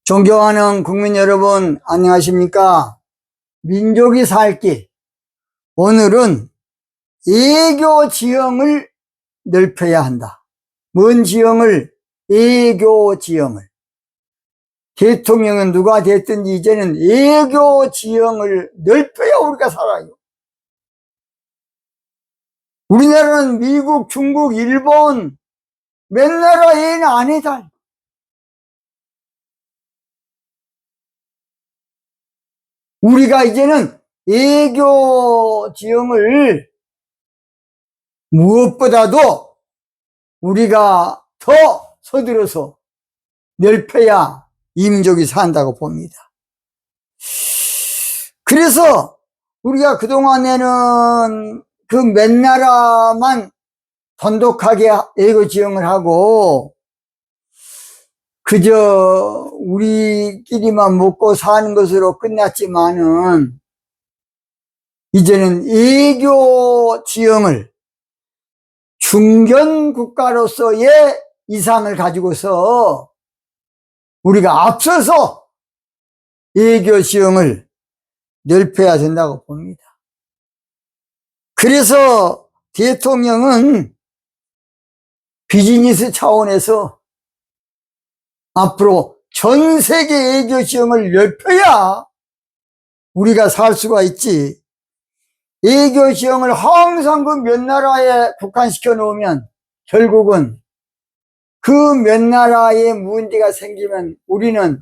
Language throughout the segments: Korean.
존경하는 국민 여러분, 안녕하십니까? 민족이 살 길. 오늘은 애교 지형을 넓혀야 한다. 뭔 지형을? 애교 지형을. 대통령은 누가 됐든지 이제는 애교 지형을 넓혀야 우리가 살아요. 우리나라는 미국, 중국, 일본 몇 나라 애는 안 해다. 우리가 이제는 애교 지형을 무엇보다도 우리가 더 서둘러서 넓혀야 이 민족이 산다고 봅니다. 그래서 우리가 그동안에는 그 몇 나라만 돈독하게 애교 지형을 하고 그저 우리끼리만 먹고 사는 것으로 끝났지만은 이제는 애교 지형을 중견 국가로서의 이상을 가지고서 우리가 앞서서 애교 지형을 넓혀야 된다고 봅니다. 그래서 대통령은 비즈니스 차원에서 앞으로 전 세계 애교 지형을 넓혀야 우리가 살 수가 있지. 애교 지형을 항상 그 몇 나라에 국한시켜 놓으면 결국은 그 몇 나라에 문제가 생기면 우리는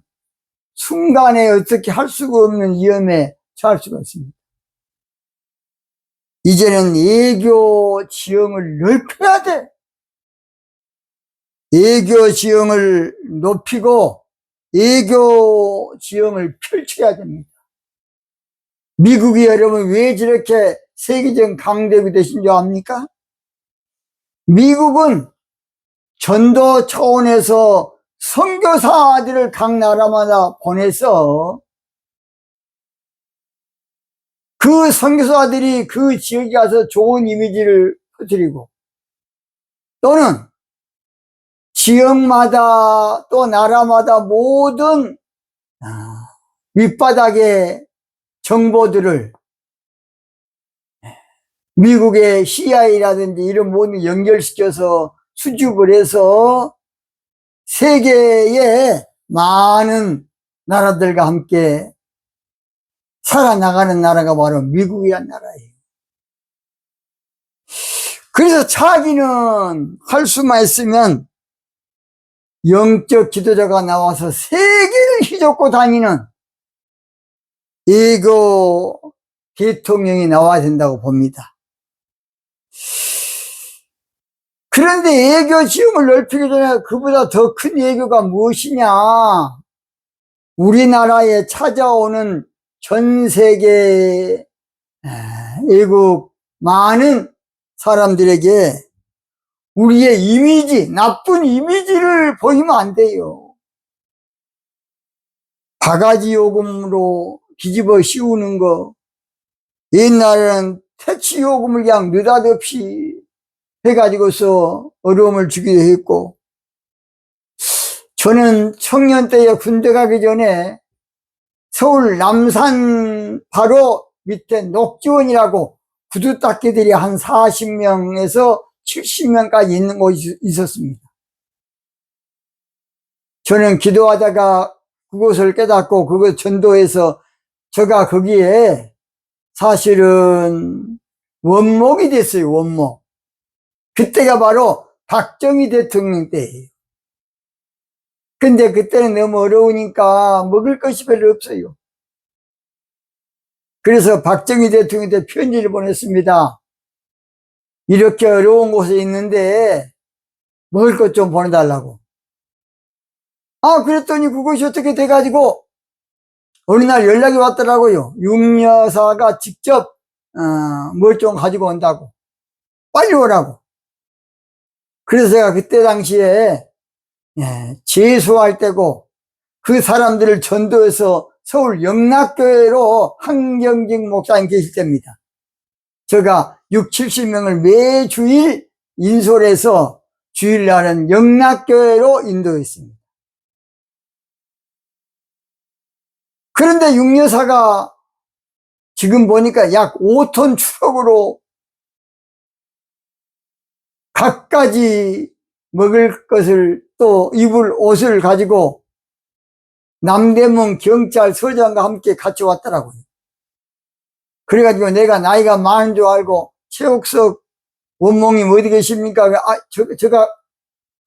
순간에 어떻게 할 수가 없는 위험에 처할 수가 있습니다. 이제는 애교 지형을 넓혀야 돼. 애교 지형을 높이고 애교 지형을 펼쳐야 됩니다. 미국이 여러분 왜 저렇게 세계적 강대국이 되신 줄 압니까? 미국은 전도 차원에서 선교사들을 각 나라마다 보내서 그 선교사들이 그 지역에 가서 좋은 이미지를 퍼뜨리고 또는 지역마다 또 나라마다 모든 밑바닥의 정보들을 미국의 CIA라든지 이런 모든 연결시켜서 수집을 해서 세계의 많은 나라들과 함께 살아나가는 나라가 바로 미국이란 나라예요. 그래서 자기는 할 수만 있으면 영적 지도자가 나와서 세계를 휘젓고 다니는 애교 대통령이 나와야 된다고 봅니다. 그런데 애교 지형을 넓히기 전에 그보다 더 큰 애교가 무엇이냐? 우리나라에 찾아오는 전 세계 외국 많은 사람들에게 우리의 이미지, 나쁜 이미지를 보이면 안 돼요. 바가지 요금으로 뒤집어 씌우는 거, 옛날에는 택시 요금을 그냥 느닷없이 해가지고서 어려움을 주기도 했고, 저는 청년 때에 군대 가기 전에 서울 남산 바로 밑에 녹지원이라고 구두 닦이들이 한 40명에서 70명까지 있는 곳이 있었습니다. 저는 기도하다가 그곳을 깨닫고 그곳 전도해서 제가 거기에 사실은 원목이 됐어요. 원목. 그때가 바로 박정희 대통령 때예요. 근데 그때는 너무 어려우니까 먹을 것이 별로 없어요. 그래서 박정희 대통령한테 편지를 보냈습니다. 이렇게 어려운 곳에 있는데 먹을 것 좀 보내달라고. 그랬더니 그것이 어떻게 돼가지고 어느 날 연락이 왔더라고요. 육여사가 직접 뭘 좀 가지고 온다고. 빨리 오라고. 그래서 제가 그때 당시에 재수할 때고 그 사람들을 전도해서 서울 영락교회로 한경직 목사님 계실 때입니다. 제가 6, 70명을 매주일 인솔해서 주일날은 영락교회로 인도했습니다. 그런데 육여사가 지금 보니까 약 5톤 추럭으로 갖가지 먹을 것을 또 입을 옷을 가지고 남대문 경찰서장과 함께 같이 왔더라고요. 그래가지고 내가 나이가 많은 줄 알고 최옥석 원몽님 어디 계십니까? 제가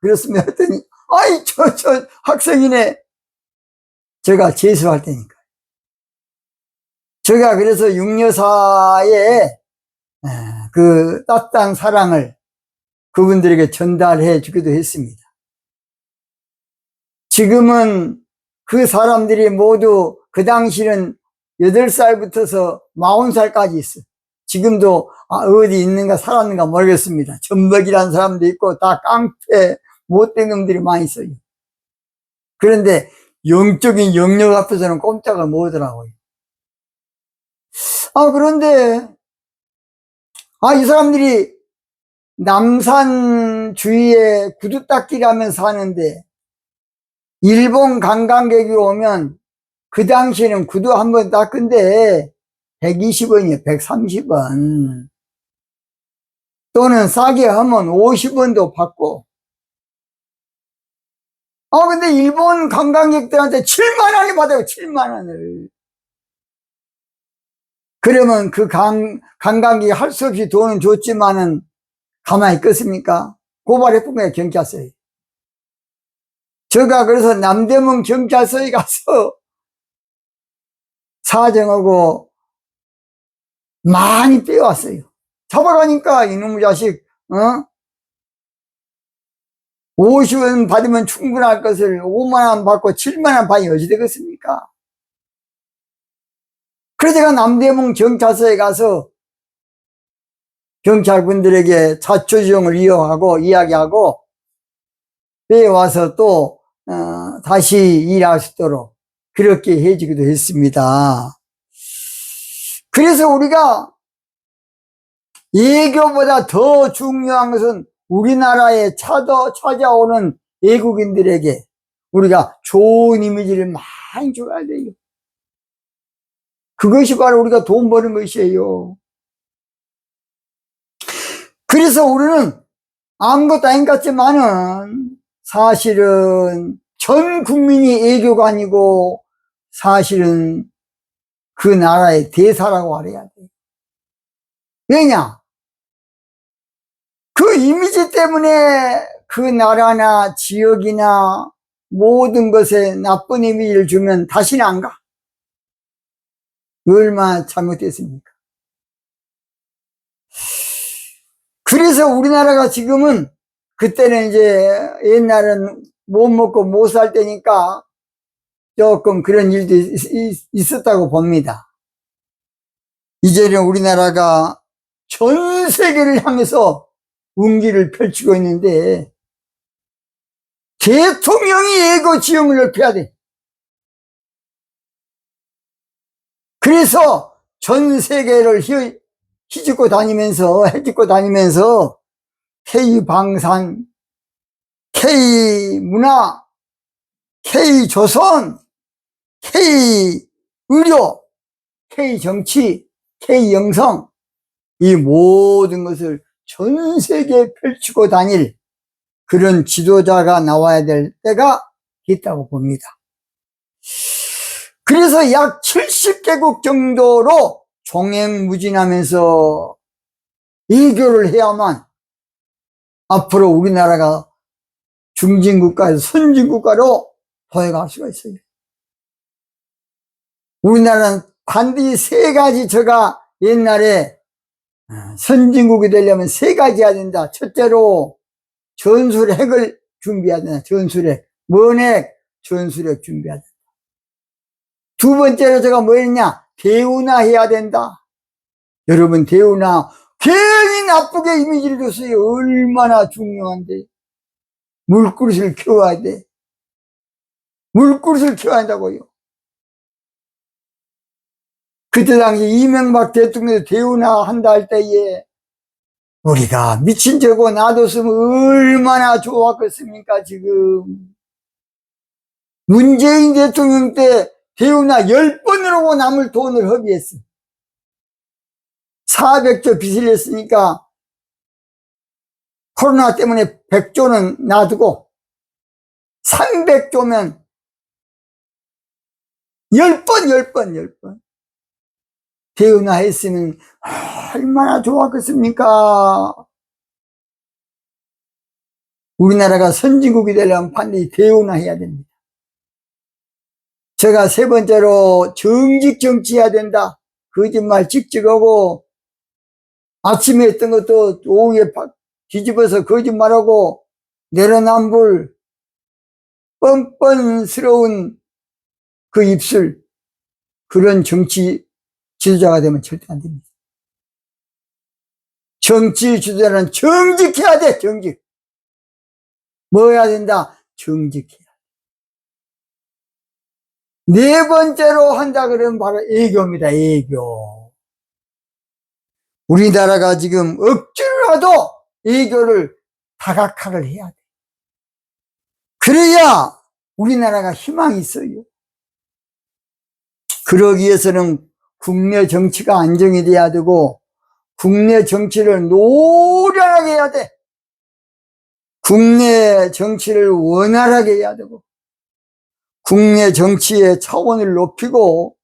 그렇습니다 했더니 아이 저 학생이네. 제가 재수할 테니까. 제가 그래서 육여사의 그 따뜻한 사랑을 그분들에게 전달해 주기도 했습니다. 지금은 그 사람들이 모두 그 당시는 8살부터서 40살까지 있어. 지금도 어디 있는가 살았는가 모르겠습니다. 전복이라는 사람도 있고 다 깡패 못된 놈들이 많이 있어요. 그런데 영적인 영역 앞에서는 꼼짝을 못하더라고요. 그런데 이 사람들이 남산 주위에 구두 닦기라면서 사는데 일본 관광객이 오면 그 당시에는 구두 한 번 닦은데 120원이에요. 130원. 또는 싸게 하면 50원도 받고. 근데 일본 관광객들한테 7만 원을 받아요. 7만 원을. 그러면 그 관광객이 할 수 없이 돈은 줬지만은 가만히 있겠습니까? 고발했던 거예요, 경찰서에. 제가 그래서 남대문 경찰서에 가서 사정하고 많이 빼왔어요. 잡아가니까 이놈의 자식 50원 받으면 충분할 것을 5만 원 받고 7만 원 받으니 어찌 되겠습니까? 그래서 제가 남대문 경찰서에 가서 경찰분들에게 자초지종을 이용하고 이야기하고 빼와서 또 다시 일할 수 있도록 그렇게 해주기도 했습니다. 그래서 우리가 예교보다 더 중요한 것은 우리나라에 찾아오는 외국인들에게 우리가 좋은 이미지를 많이 줘야 돼요. 그것이 바로 우리가 돈 버는 것이에요. 그래서 우리는 아무것도 아닌 것 같지만은 사실은 전 국민이 외교가 아니고 사실은 그 나라의 대사라고 알아야 돼요. 왜냐? 그 이미지 때문에 그 나라나 지역이나 모든 것에 나쁜 이미지를 주면 다시는 안 가. 얼마나 잘못됐습니까? 그래서 우리나라가 지금은 그때는 이제 옛날은 못 먹고 못 살 때니까 조금 그런 일도 있었다고 봅니다. 이제는 우리나라가 전 세계를 향해서 운기를 펼치고 있는데 대통령이 예고 지형을 넓혀야 돼. 그래서 전 세계를 해집고 다니면서 K방산, K문화, K조선, K의료, K정치, K영성 이 모든 것을 전 세계에 펼치고 다닐 그런 지도자가 나와야 될 때가 있다고 봅니다. 그래서 약 70개국 정도로 종횡무진하면서 외교를 해야만 앞으로 우리나라가 중진국가에서 선진국가로 도약할 수가 있어요. 우리나라는 반드시 3가지 제가 옛날에 선진국이 되려면 3가지 해야 된다. 첫째로 전술핵을 준비해야 된다. 전술핵. 원핵, 전술핵 준비해야 된다. 두 번째로 제가 뭐 했냐? 대우나 해야 된다. 여러분 대우나 괜히 나쁘게 이미지를 줬어요. 얼마나 중요한데. 물그릇을 키워야 돼. 물그릇을 키워야 한다고요. 그때 당시 이명박 대통령이 대우나 한다 할 때에 우리가 미친 저거 놔뒀으면 얼마나 좋았겠습니까 지금. 문재인 대통령 때 대우나 10번으로 남을 돈을 허비했어. 400조 빚을 냈으니까 코로나 때문에 100조는 놔두고 300조면 10번 대우나 했으면 얼마나 좋았겠습니까? 우리나라가 선진국이 되려면 반드시 대우나 해야 됩니다. 제가 세 번째로 정직 정치해야 된다. 거짓말 찍찍하고 아침에 했던 것도 오후에 뒤집어서 거짓말하고 내로남불 뻔뻔스러운 그 입술, 그런 정치 지도자가 되면 절대 안 됩니다. 정치 지도자는 정직해야 돼. 정직. 뭐 해야 된다? 정직해야 돼. 네 번째로 한다 그러면 바로 애교입니다. 애교. 우리나라가 지금 억지로라도 애교를 다각화를 해야 돼. 그래야 우리나라가 희망이 있어요. 그러기 위해서는 국내 정치가 안정이 돼야 되고 국내 정치를 노련하게 해야 돼. 국내 정치를 원활하게 해야 되고 국내 정치의 차원을 높이고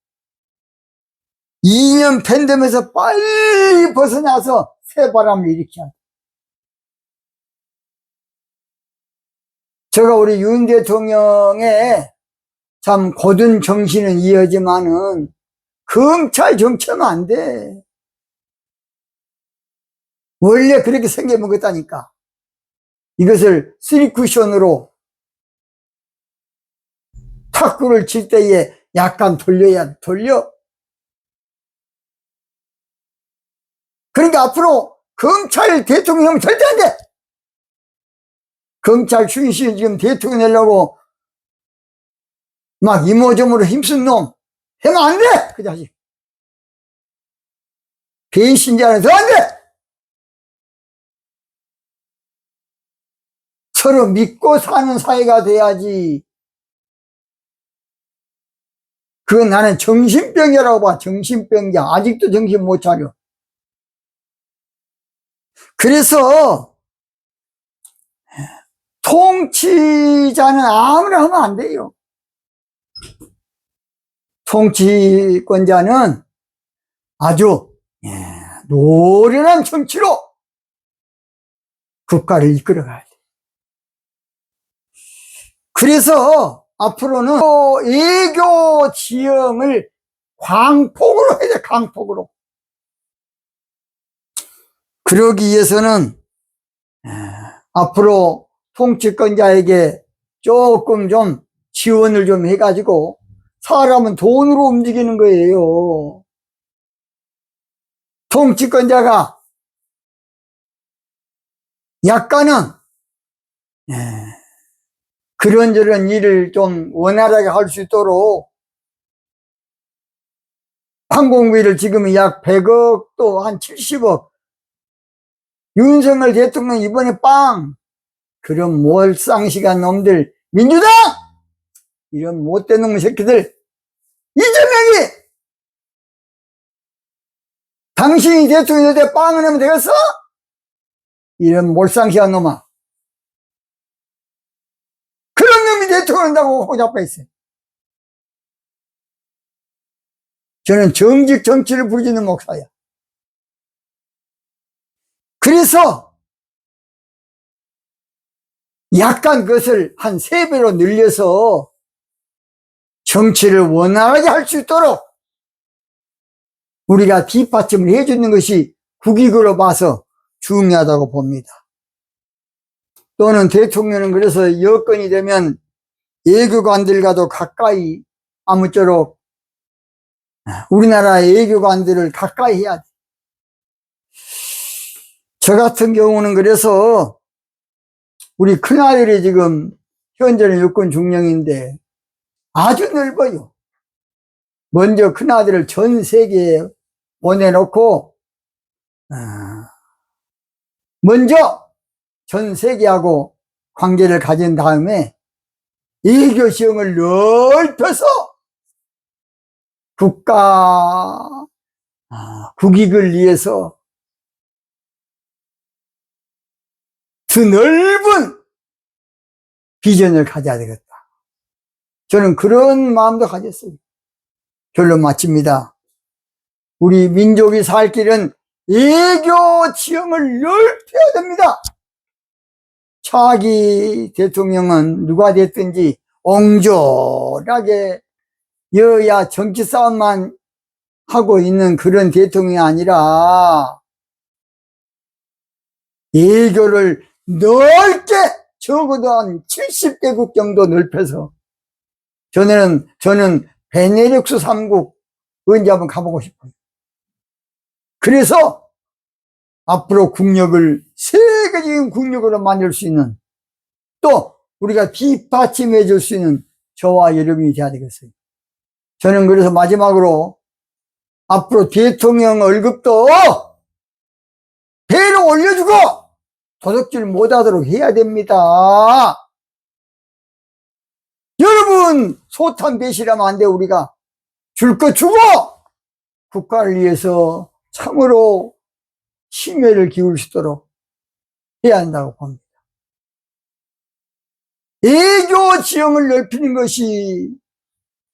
이념 팬덤에서 빨리 벗어나서 새 바람을 일으켜야 돼. 제가 우리 윤 대통령의 참 고든 정신은 이어지만은 검찰 정치하면 안 돼. 원래 그렇게 생겨먹었다니까. 이것을 3쿠션으로 탁구를 칠 때에 약간 돌려. 그러니까 앞으로 검찰 대통령 절대 안 돼. 검찰 출신 지금 대통령 되려고 막 이모저모로 힘쓴 놈 하면 안 돼. 그 자식. 배신자는 더 안 돼. 서로 믿고 사는 사회가 돼야지. 그건 나는 정신병이라고 봐. 정신병자. 아직도 정신 못 차려. 그래서 통치자는 아무나 하면 안 돼요. 통치권자는 아주 노련한 정치로 국가를 이끌어가야 돼. 그래서 앞으로는 애교 지형을 광폭으로 해야 돼. 광폭으로. 그러기 위해서는 앞으로 통치권자에게 조금 좀 지원을 좀 해가지고 사람은 돈으로 움직이는 거예요. 통치권자가 약간은 그런저런 일을 좀 원활하게 할 수 있도록 항공비를 지금 약 100억 또 한 70억 윤석열 대통령 이번에 빵 그런 몰상식한 놈들 민주당 이런 못된 놈의 새끼들 이재명이 당신이 대통령 될 때 빵을 하면 되겠어? 이런 몰상식한 놈아 그런 놈이 대통령 한다고 호잡고 있어요. 저는 정직 정치를 부르짖는 목사야. 그래서 약간 그것을 한 3배로 늘려서 정치를 원활하게 할 수 있도록 우리가 뒷받침을 해주는 것이 국익으로 봐서 중요하다고 봅니다. 또는 대통령은 그래서 여건이 되면 외교관들과도 가까이 아무쪼록 우리나라의 외교관들을 가까이 해야 돼. 저 같은 경우는 그래서 우리 큰아들이 지금 현재는 여권 중령인데 아주 넓어요. 먼저 큰아들을 전 세계에 보내놓고 먼저 전 세계하고 관계를 가진 다음에 외교 시험을 넓혀서 국가 국익을 위해서 더 넓은 비전을 가져야 되겠다. 저는 그런 마음도 가졌어요. 결론 마칩니다. 우리 민족이 살 길은 애교 지형을 넓혀야 됩니다. 차기 대통령은 누가 됐든지 옹졸하게 여야 정치 싸움만 하고 있는 그런 대통령이 아니라 애교를 넓게 적어도 한 70개국 정도 넓혀서 저는 베네룩스 3국 언제 한번 가보고 싶어요. 그래서 앞으로 국력을 세계적인 국력으로 만들 수 있는, 또 우리가 뒷받침해 줄 수 있는 저와 여러분이 돼야 되겠어요. 저는 그래서 마지막으로 앞으로 대통령 월급도 배로 올려주고 도둑질 못하도록 해야 됩니다. 여러분 소탄 배신하면 안 돼. 우리가 줄 거 주고 국가를 위해서 참으로 심혈을 기울 수 있도록 해야 한다고 봅니다. 애교 지형을 넓히는 것이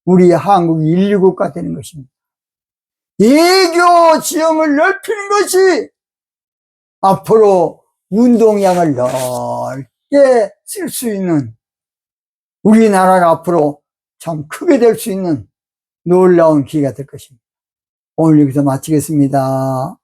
우리 한국 인류국가 되는 것입니다. 애교 지형을 넓히는 것이 앞으로 운동량을 넓게 쓸 수 있는, 우리나라가 앞으로 참 크게 될 수 있는 놀라운 기회가 될 것입니다. 오늘 여기서 마치겠습니다.